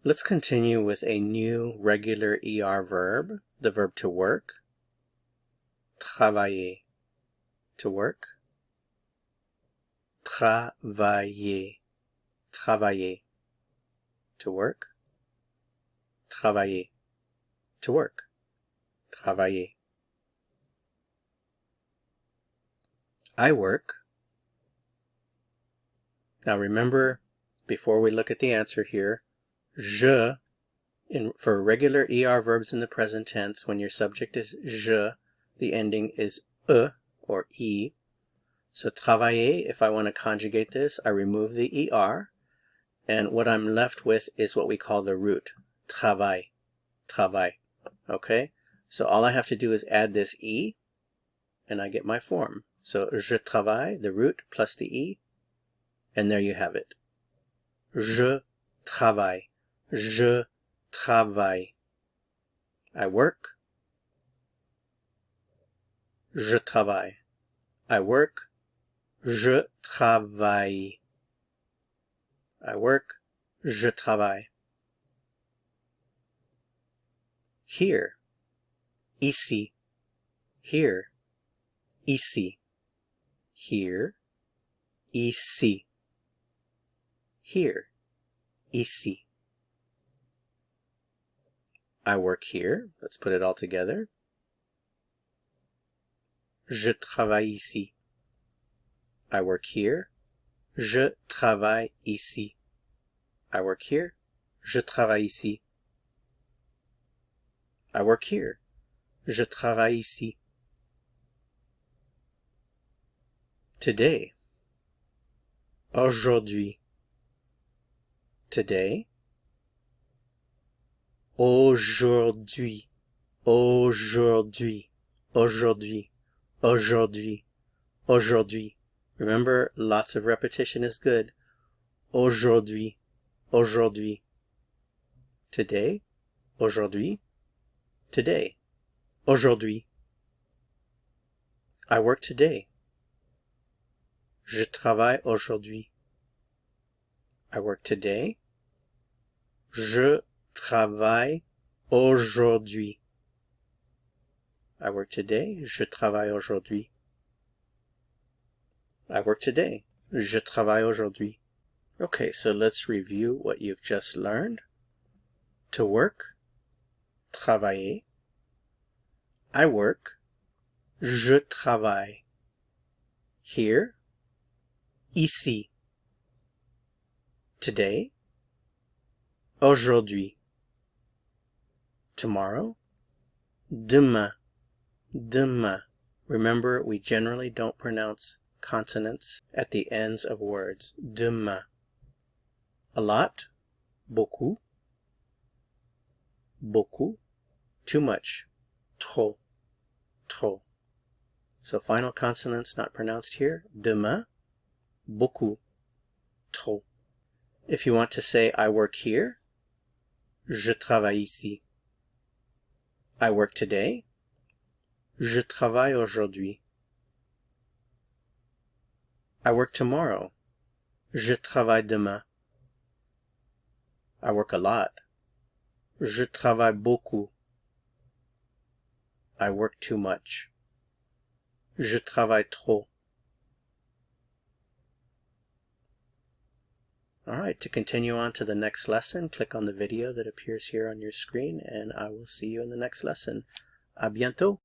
Let's continue with a new regular ER verb, the verb to work. Travailler, to work. Travailler, travailler, to work. Travailler, to work. Travailler. I work. Now remember, before we look at the answer here, je, for regular ER verbs in the present tense, when your subject is je, the ending is e or e. So travailler, if I want to conjugate this, I remove the er, and what I'm left with is what we call the root, travail, travail. Okay? So all I have to do is add this e, and I get my form. So je travaille, the root, plus the e, and there you have it. Je travaille. Je travaille. I work. Je travaille. I work. Je travaille. I work. Je travaille. Here. Ici. Here. Ici. Here. Ici. Here. Ici. I work here. Let's put it all together. Je travaille ici. I work here. Je travaille ici. I work here. Je travaille ici. I work here. Je travaille ici. Today. Aujourd'hui. Today. Aujourd'hui. Aujourd'hui. Aujourd'hui. Aujourd'hui. Aujourd'hui. Remember, lots of repetition is good. Aujourd'hui. Aujourd'hui. Today. Aujourd'hui. Today. Aujourd'hui. I work today. Je travaille aujourd'hui. I work today. Je travaille aujourd'hui. I work today. Je travaille aujourd'hui. I work today. Je travaille aujourd'hui. Okay, so let's review what you've just learned. To work, travailler. I work. Je travaille. Here. Ici. Today. Aujourd'hui. Tomorrow. Demain. Demain. Remember, we generally don't pronounce consonants at the ends of words. Demain. A lot. Beaucoup. Beaucoup. Too much. Trop. Trop. So final consonants not pronounced here. Demain. Beaucoup. Trop. If you want to say I work here, je travaille ici. I work today. Je travaille aujourd'hui. I work tomorrow. Je travaille demain. I work a lot. Je travaille beaucoup. I work too much. Je travaille trop. Alright, to continue on to the next lesson, click on the video that appears here on your screen, and I will see you in the next lesson. À bientôt!